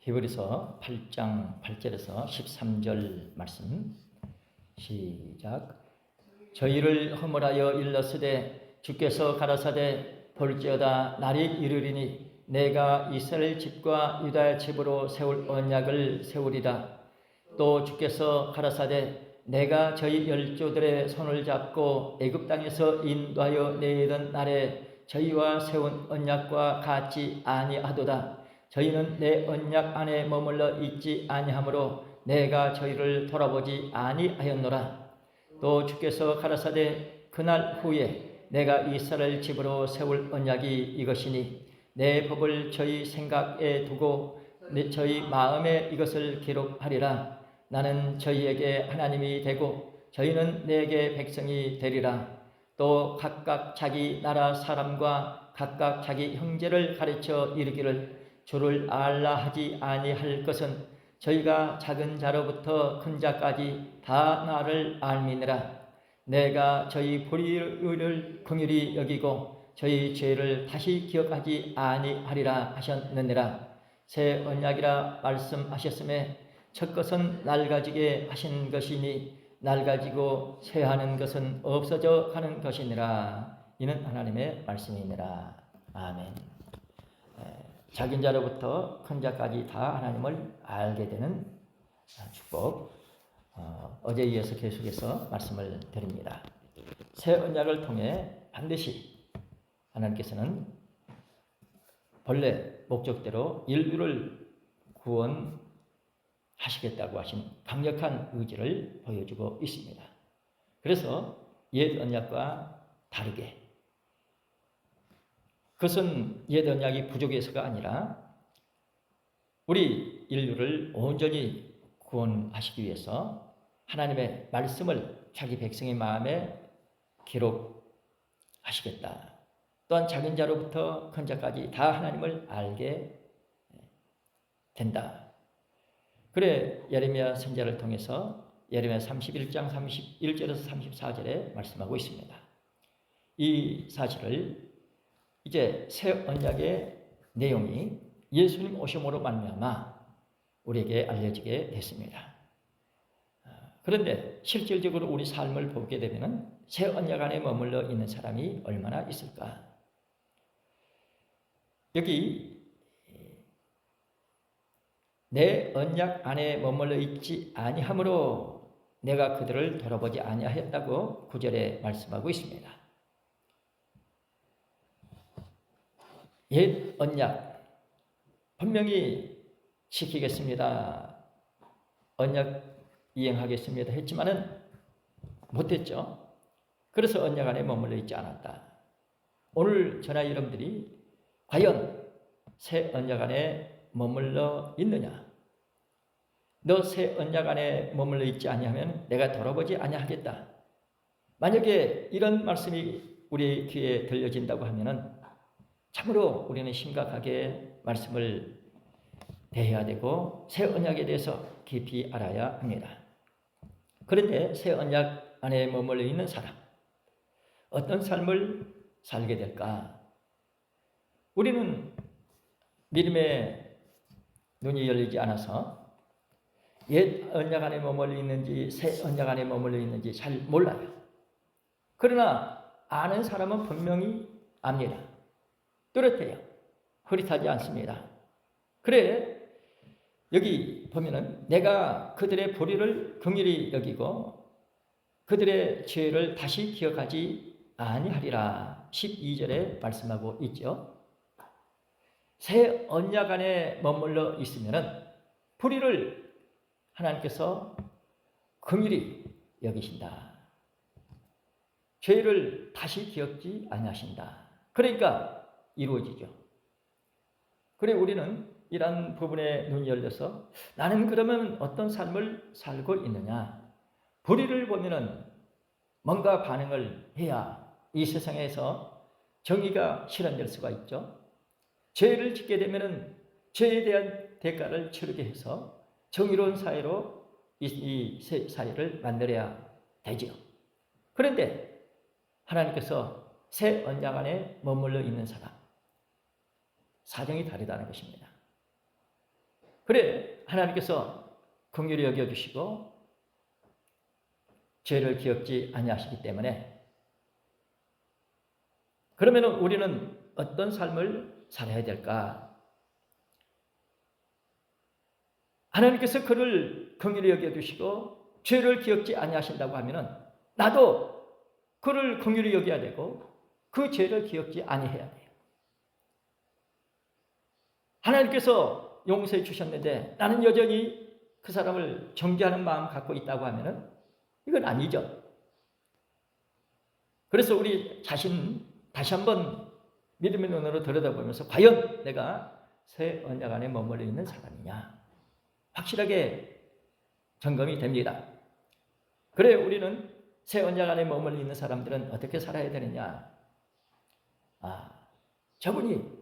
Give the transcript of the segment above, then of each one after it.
히브리서 8장 8절에서 13절 말씀 시작. 저희를 허물하여 일렀으되 주께서 가라사대 볼지어다 날이 이르리니 내가 이스라엘 집과 유다 집으로 세울 언약을 세우리다. 또 주께서 가라사대 내가 저희 열조들의 손을 잡고 애굽 땅에서 인도하여 내던 날에 저희와 세운 언약과 같지 아니하도다. 저희는 내 언약 안에 머물러 있지 아니하므로 내가 저희를 돌아보지 아니하였노라. 또 주께서 가라사대 그날 후에 내가 이스라엘 집으로 세울 언약이 이것이니 내 법을 저희 생각에 두고 저희 마음에 이것을 기록하리라. 나는 저희에게 하나님이 되고 저희는 내게 백성이 되리라. 또 각각 자기 나라 사람과 각각 자기 형제를 가르쳐 이르기를 주를 알라 하지 아니할 것은 저희가 작은 자로부터 큰 자까지 다 나를 알미니라. 내가 저희 불의를 긍휼히 여기고 저희 죄를 다시 기억하지 아니하리라 하셨느니라. 새 언약이라 말씀하셨음에 첫 것은 낡아지게 하신 것이니 낡아지고 쇠하는 것은 없어져 가는 것이니라. 이는 하나님의 말씀이니라. 아멘. 작은 자로부터 큰 자까지 다 하나님을 알게 되는 축복. 어제에 이어서 계속해서 말씀을 드립니다. 새 언약을 통해 반드시 하나님께서는 본래 목적대로 인류를 구원하시겠다고 하신 강력한 의지를 보여주고 있습니다. 그래서 옛 언약과 다르게 그것은 옛 언약이 부족해서가 아니라 우리 인류를 온전히 구원하시기 위해서 하나님의 말씀을 자기 백성의 마음에 기록하시겠다. 또한 작은 자로부터 큰 자까지 다 하나님을 알게 된다. 그래 예레미야 선지자를 통해서 예레미야 31장 31절에서 34절에 말씀하고 있습니다. 이 사실을 이제 새 언약의 내용이 예수님 오심으로 말미암아 우리에게 알려지게 됐습니다. 그런데 실질적으로 우리 삶을 보게 되면 새 언약 안에 머물러 있는 사람이 얼마나 있을까? 여기 내 언약 안에 머물러 있지 아니하므로 내가 그들을 돌아보지 아니하였다고 9절에 말씀하고 있습니다. 옛 언약 분명히 지키겠습니다. 언약 이행하겠습니다 했지만은 못했죠. 그래서 언약 안에 머물러 있지 않았다. 오늘 저나 여러분들이 과연 새 언약 안에 머물러 있느냐? 너 새 언약 안에 머물러 있지 아니하면 내가 돌아보지 아니하겠다. 만약에 이런 말씀이 우리 귀에 들려진다고 하면은 참으로 우리는 심각하게 말씀을 대해야 되고 새 언약에 대해서 깊이 알아야 합니다. 그런데 새 언약 안에 머물러 있는 사람, 어떤 삶을 살게 될까? 우리는 믿음의 눈이 열리지 않아서 옛 언약 안에 머물러 있는지 새 언약 안에 머물러 있는지 잘 몰라요. 그러나 아는 사람은 분명히 압니다. 뚜렷해요. 흐릿하지 않습니다. 그래 여기 보면은 내가 그들의 불의를 긍휼히 여기고 그들의 죄를 다시 기억하지 아니하리라 12절에 말씀하고 있죠. 새 언약 안에 머물러 있으면은 불의를 하나님께서 긍휼히 여기신다. 죄를 다시 기억지 아니하신다. 그러니까 이루어지죠. 그래 우리는 이런 부분에 눈이 열려서 나는 그러면 어떤 삶을 살고 있느냐? 불의를 보면은 뭔가 반응을 해야 이 세상에서 정의가 실현될 수가 있죠. 죄를 짓게 되면은 죄에 대한 대가를 치르게 해서 정의로운 사회로 이 사회를 만들어야 되죠. 그런데 하나님께서 새 언약 안에 머물러 있는 사람 사정이 다르다는 것입니다. 그래, 하나님께서 긍휼히 여겨주시고 죄를 기억지 아니하시기 때문에, 그러면 우리는 어떤 삶을 살아야 될까? 하나님께서 그를 긍휼히 여겨주시고 죄를 기억지 아니하신다고 하면 나도 그를 긍휼히 여겨야 되고 그 죄를 기억지 아니해야 돼요. 하나님께서 용서해 주셨는데 나는 여전히 그 사람을 정죄하는 마음 갖고 있다고 하면 이건 아니죠. 그래서 우리 자신 다시 한번 믿음의 눈으로 들여다보면서 과연 내가 새 언약 안에 머물러 있는 사람이냐 확실하게 점검이 됩니다. 그래, 우리는 새 언약 안에 머물러 있는 사람들은 어떻게 살아야 되느냐? 저분이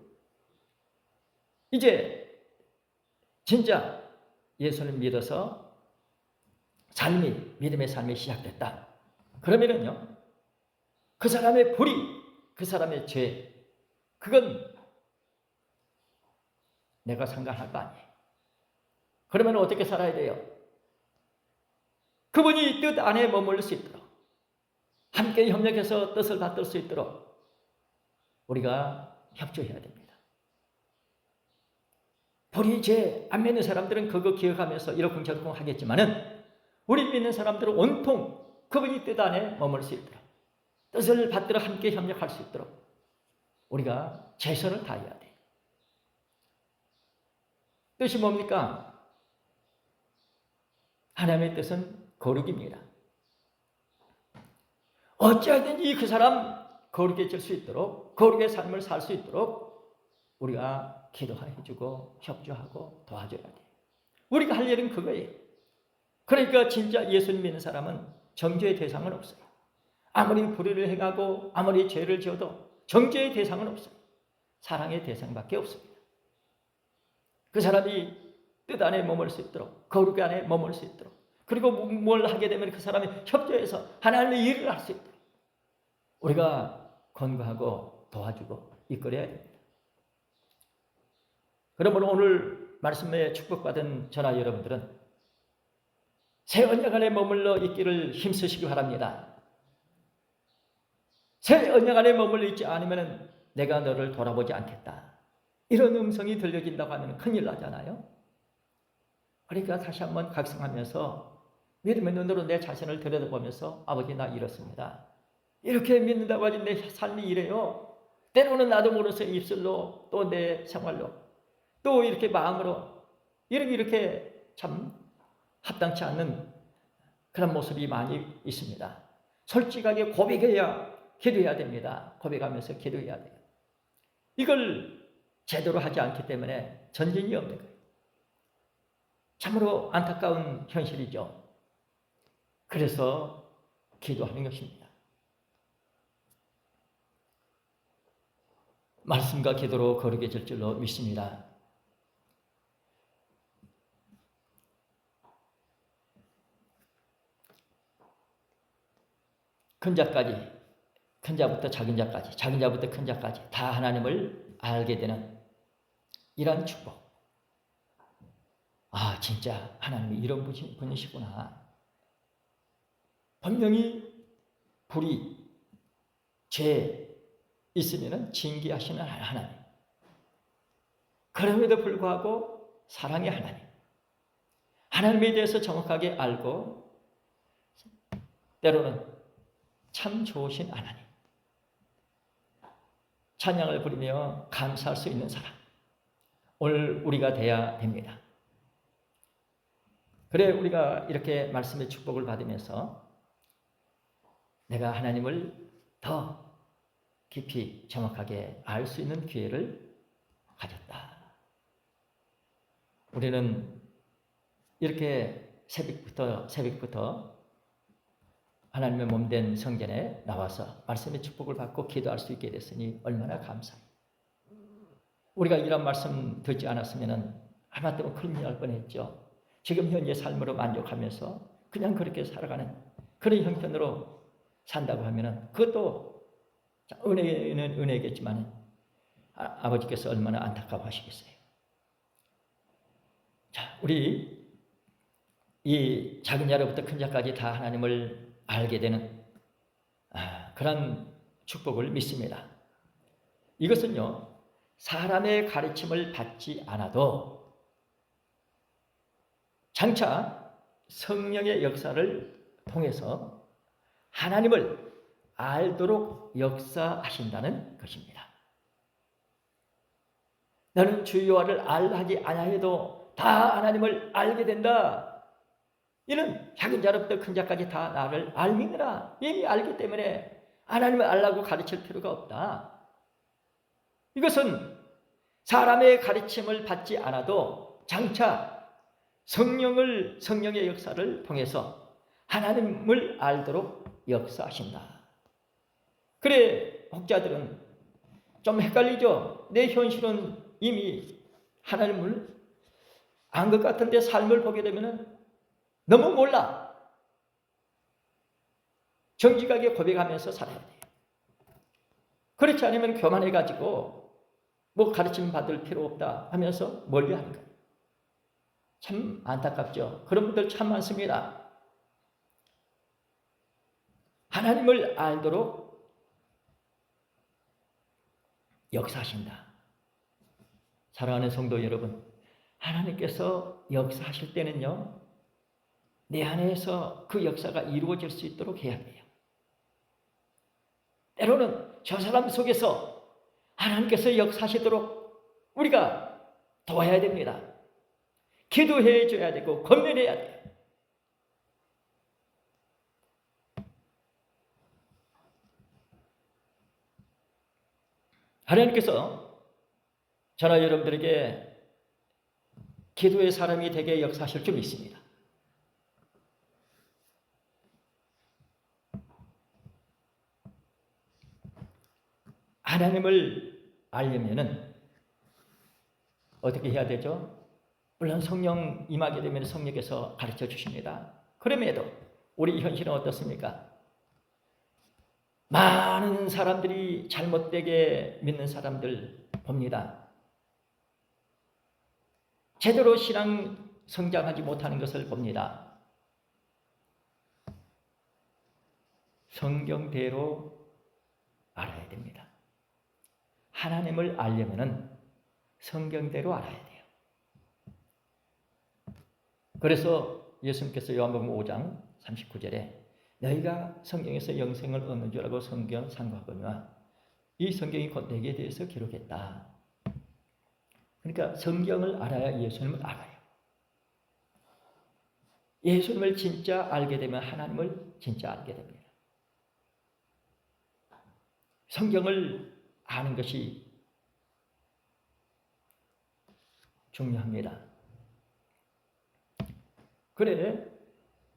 이제 진짜 예수를 믿어서 믿음의 삶이 시작됐다. 그러면은요, 그 사람의 불의, 그 사람의 죄, 그건 내가 상관할 거 아니에요. 그러면 어떻게 살아야 돼요? 그분이 뜻 안에 머물러 수 있도록, 함께 협력해서 뜻을 받들 수 있도록 우리가 협조해야 됩니다. 불의, 죄 안 믿는 사람들은 그거 기억하면서 이러쿵저러쿵 하겠지만은 우리 믿는 사람들은 온통 그분이 뜻 안에 머물 수 있도록, 뜻을 받들어 함께 협력할 수 있도록 우리가 최선을 다해야 돼요. 뜻이 뭡니까? 하나님의 뜻은 거룩입니다. 어찌하든지 그 사람 거룩해질 수 있도록, 거룩의 삶을 살 수 있도록 우리가 기도해주고 협조하고 도와줘야 돼요. 우리가 할 일은 그거예요. 그러니까 진짜 예수님 믿는 사람은 정죄의 대상은 없어요. 아무리 불의를 행하고 아무리 죄를 지어도 정죄의 대상은 없어요. 사랑의 대상밖에 없습니다. 그 사람이 뜻 안에 머물 수 있도록, 거룩 안에 머물 수 있도록, 그리고 뭘 하게 되면 그 사람이 협조해서 하나님의 일을 할 수 있도록 우리가 권고하고 도와주고 이끌어야 됩니다. 그러므로 오늘 말씀에 축복받은 저나 여러분들은 새 언약 안에 머물러 있기를 힘쓰시기 바랍니다. 새 언약 안에 머물러 있지 않으면 내가 너를 돌아보지 않겠다, 이런 음성이 들려진다고 하면 큰일 나잖아요. 그러니까 다시 한번 각성하면서 믿음의 눈으로 내 자신을 들여다보면서 아버지, 나 이렇습니다. 이렇게 믿는다고 하지 내 삶이 이래요. 때로는 나도 모르서 입술로 또 내 생활로 또 이렇게 마음으로 이렇게 참 합당치 않는 그런 모습이 많이 있습니다. 솔직하게 고백해야 기도해야 됩니다. 고백하면서 기도해야 돼요. 이걸 제대로 하지 않기 때문에 전진이 없는 거예요. 참으로 안타까운 현실이죠. 그래서 기도하는 것입니다. 말씀과 기도로 거룩해질 줄로 믿습니다. 큰 자까지, 큰 자부터 작은 자까지, 작은 자부터 큰 자까지 다 하나님을 알게 되는 이런 축복. 진짜 하나님이 이런 분이시구나. 분명히 불의, 죄 있으면 징계하시는 하나님. 그럼에도 불구하고 사랑의 하나님. 하나님에 대해서 정확하게 알고 때로는 참 좋으신 하나님. 찬양을 부리며 감사할 수 있는 사람. 오늘 우리가 돼야 됩니다. 그래, 우리가 이렇게 말씀의 축복을 받으면서 내가 하나님을 더 깊이 정확하게 알 수 있는 기회를 가졌다. 우리는 이렇게 새벽부터 하나님의 몸된 성전에 나와서 말씀의 축복을 받고 기도할 수 있게 됐으니 얼마나 감사해요. 우리가 이런 말씀 듣지 않았으면 아마 또 큰일 날 뻔했죠. 지금 현재 삶으로 만족하면서 그냥 그렇게 살아가는 그런 형편으로 산다고 하면 그것도 은혜는 은혜겠지만 아버지께서 얼마나 안타까워하시겠어요. 우리 이 작은 자로부터 큰 자까지 다 하나님을 알게 되는 그런 축복을 믿습니다. 이것은요, 사람의 가르침을 받지 않아도 장차 성령의 역사를 통해서 하나님을 알도록 역사하신다는 것입니다. 나는 주 여호와를 알하지 아니하여도 다 하나님을 알게 된다. 이는 작은 자로부터 큰 자까지 다 나를 알미느라. 이미 알기 때문에 하나님을 알라고 가르칠 필요가 없다. 이것은 사람의 가르침을 받지 않아도 장차 성령의 역사를 통해서 하나님을 알도록 역사하신다. 그래, 혹자들은 좀 헷갈리죠. 내 현실은 이미 하나님을 안 것 같은데 삶을 보게 되면 너무 몰라. 정직하게 고백하면서 살아야 돼요. 그렇지 않으면 교만해가지고 뭐 가르침 받을 필요 없다 하면서 멀리하는 거예요. 참 안타깝죠. 그런 분들 참 많습니다. 하나님을 알도록 역사하신다. 사랑하는 성도 여러분, 하나님께서 역사하실 때는요, 내 안에서 그 역사가 이루어질 수 있도록 해야 돼요. 때로는 저 사람 속에서 하나님께서 역사하시도록 우리가 도와야 됩니다. 기도해 줘야 되고 권면해야 돼요. 하나님께서 저나 여러분들에게 기도의 사람이 되게 역사하실 줄 믿습니다. 하나님을 알려면은 어떻게 해야 되죠? 물론 성령 임하게 되면 성령께서 가르쳐 주십니다. 그럼에도 우리 현실은 어떻습니까? 많은 사람들이 잘못되게 믿는 사람들 봅니다. 제대로 신앙 성장하지 못하는 것을 봅니다. 성경대로 알아야 됩니다. 하나님을 알려면은 성경대로 알아야 돼요. 그래서 예수님께서 요한복음 5장 39절에 너희가 성경에서 영생을 얻는 줄 알고 성경 상고하거니와 이 성경이 곧 내게 대해서 기록했다. 그러니까 성경을 알아야 예수님을 알아요. 예수님을 진짜 알게 되면 하나님을 진짜 알게 됩니다. 성경을 아는 것이 중요합니다. 그래,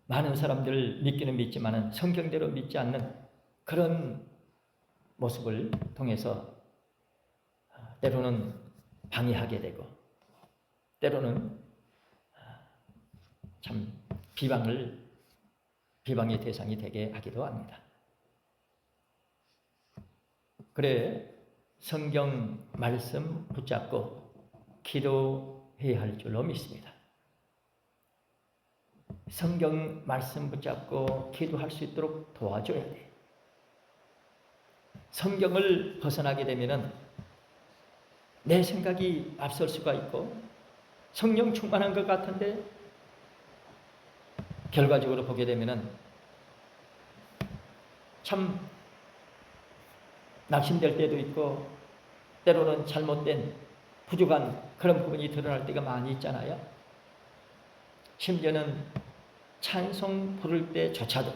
많은 사람들 믿기는 믿지만은 성경대로 믿지 않는 그런 모습을 통해서 때로는 방해하게 되고 때로는 참 비방의 대상이 되게 하기도 합니다. 그래, 성경 말씀 붙잡고 기도해야 할 줄로 믿습니다. 성경 말씀 붙잡고 기도할 수 있도록 도와줘야 돼. 성경을 벗어나게 되면은 내 생각이 앞설 수가 있고 성령 충만한 것 같은데 결과적으로 보게 되면은 참 낙심될 때도 있고 때로는 잘못된 부족한 그런 부분이 드러날 때가 많이 있잖아요. 심지어는 찬송 부를 때조차도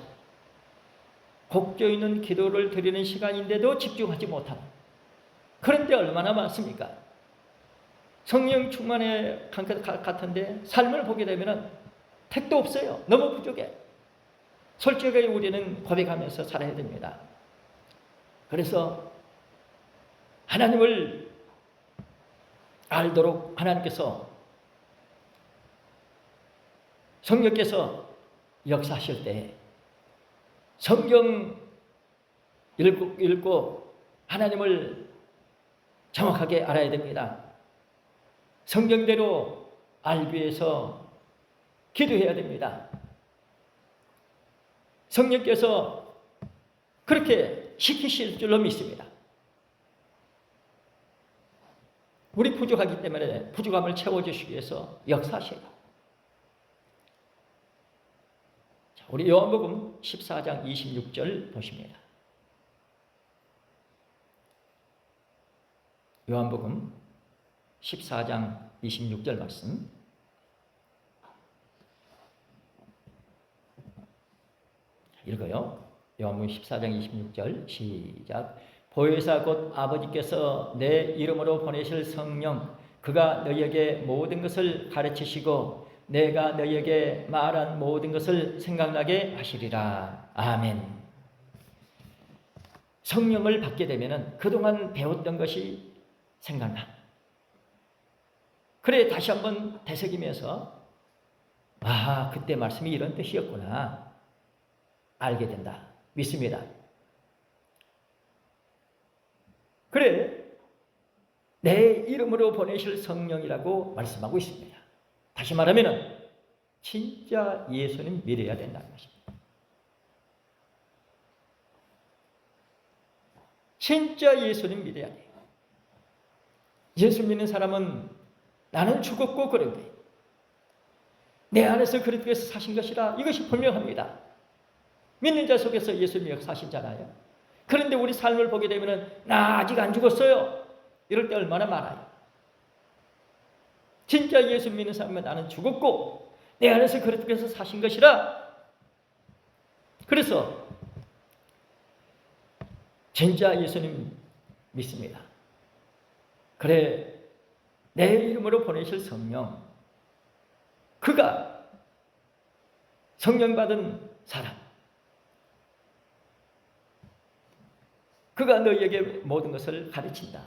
곡조 있는 기도를 드리는 시간인데도 집중하지 못하는 그런 데 얼마나 많습니까? 성령 충만의 같은데 삶을 보게 되면 택도 없어요. 너무 부족해. 솔직하게 우리는 고백하면서 살아야 됩니다. 그래서 하나님을 알도록 하나님께서 성령께서 역사하실 때 성경 읽고 하나님을 정확하게 알아야 됩니다. 성경대로 알기 위해서 기도해야 됩니다. 성령께서 그렇게 시키실 줄로 믿습니다. 우리 부족하기 때문에 부족함을 채워주시기 위해서 역사하셔요. 자, 우리 요한복음 14장 26절 보십니다. 요한복음 14장 26절 말씀. 읽어요. 요한복음 14장 26절 시작. 보혜사 곧 아버지께서 내 이름으로 보내실 성령 그가 너희에게 모든 것을 가르치시고 내가 너희에게 말한 모든 것을 생각나게 하시리라. 아멘. 성령을 받게 되면 그동안 배웠던 것이 생각나. 그래 다시 한번 되새기면서 아 그때 말씀이 이런 뜻이었구나 알게 된다. 믿습니다. 그래 내 이름으로 보내실 성령이라고 말씀하고 있습니다. 다시 말하면 진짜 예수님 믿어야 된다는 것입니다. 진짜 예수님 믿어야 돼요. 예수 믿는 사람은 나는 죽었고 그런데 내 안에서 그리스도께서 사신 것이라 이것이 분명합니다. 믿는 자 속에서 예수님이 역사하시잖아요. 그런데 우리 삶을 보게 되면 나 아직 안 죽었어요. 이럴 때 얼마나 많아요. 진짜 예수 믿는 사람은 나는 죽었고 내 안에서 그리스도께서 사신 것이라. 그래서 진짜 예수님 믿습니다. 그래 내 이름으로 보내실 성령 그가 성령 받은 사람 그가 너희에게 모든 것을 가르친다.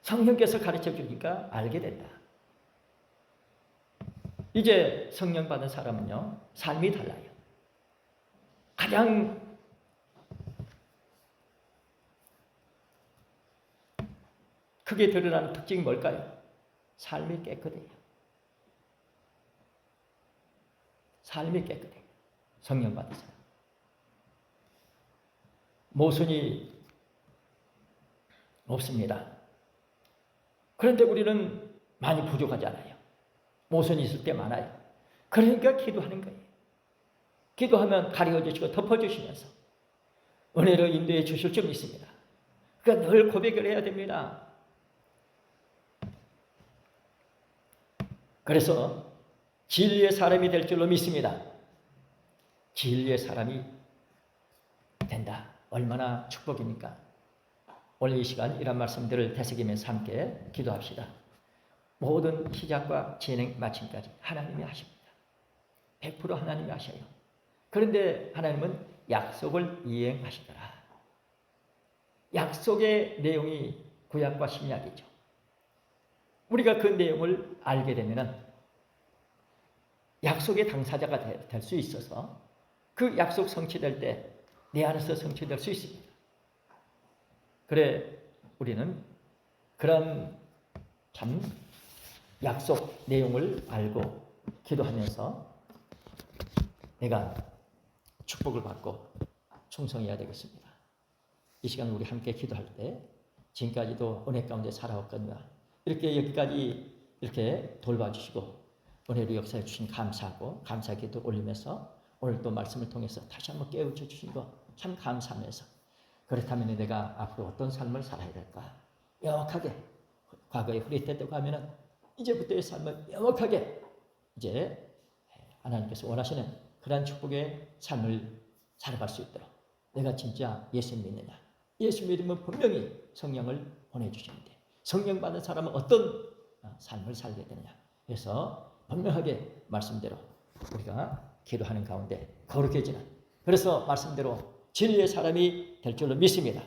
성령께서 가르쳐 주니까 알게 된다. 이제 성령 받은 사람은요 삶이 달라요. 가장 크게 드러나는 특징이 뭘까요? 삶이 깨끗해요. 삶이 깨끗해요. 성령 받은 사람. 모순이 없습니다. 그런데 우리는 많이 부족하잖아요. 모순이 있을 때 많아요. 그러니까 기도하는 거예요. 기도하면 가려주시고 덮어주시면서 은혜로 인도해 주실 줄 믿습니다. 그러니까 늘 고백을 해야 됩니다. 그래서 진리의 사람이 될 줄로 믿습니다. 진리의 사람이 된다. 얼마나 축복입니까? 오늘 이 시간 이런 말씀들을 되새기면서 함께 기도합시다. 모든 시작과 진행 마침까지 하나님이 하십니다. 100% 하나님이 하셔요. 그런데 하나님은 약속을 이행하시더라. 약속의 내용이 구약과 신약이죠. 우리가 그 내용을 알게 되면 약속의 당사자가 될 수 있어서 그 약속 성취될 때 내 안에서 성취될 수 있습니다. 그래 우리는 그런 참 약속 내용을 알고 기도하면서 내가 축복을 받고 충성해야 되겠습니다. 이 시간 우리 함께 기도할 때 지금까지도 은혜 가운데 살아왔거든요. 이렇게 여기까지 이렇게 돌봐주시고 은혜로 역사해 주신 감사하고 감사 기도 올리면서 오늘 또 말씀을 통해서 다시 한번 깨우쳐 주신 거 참 감사하면서 그렇다면 내가 앞으로 어떤 삶을 살아야 될까? 명확하게 과거에 흐릿했다고 하면은 이제부터의 삶을 명확하게 이제 하나님께서 원하시는 그런 축복의 삶을 살아갈 수 있도록 내가 진짜 예수 믿느냐? 예수 믿으면 분명히 성령을 보내주시는데 성령 받은 사람은 어떤 삶을 살게 되느냐? 그래서 분명하게 말씀대로 우리가 기도하는 가운데 거룩해지는 그래서 말씀대로 진리의 사람이 될 줄로 믿습니다.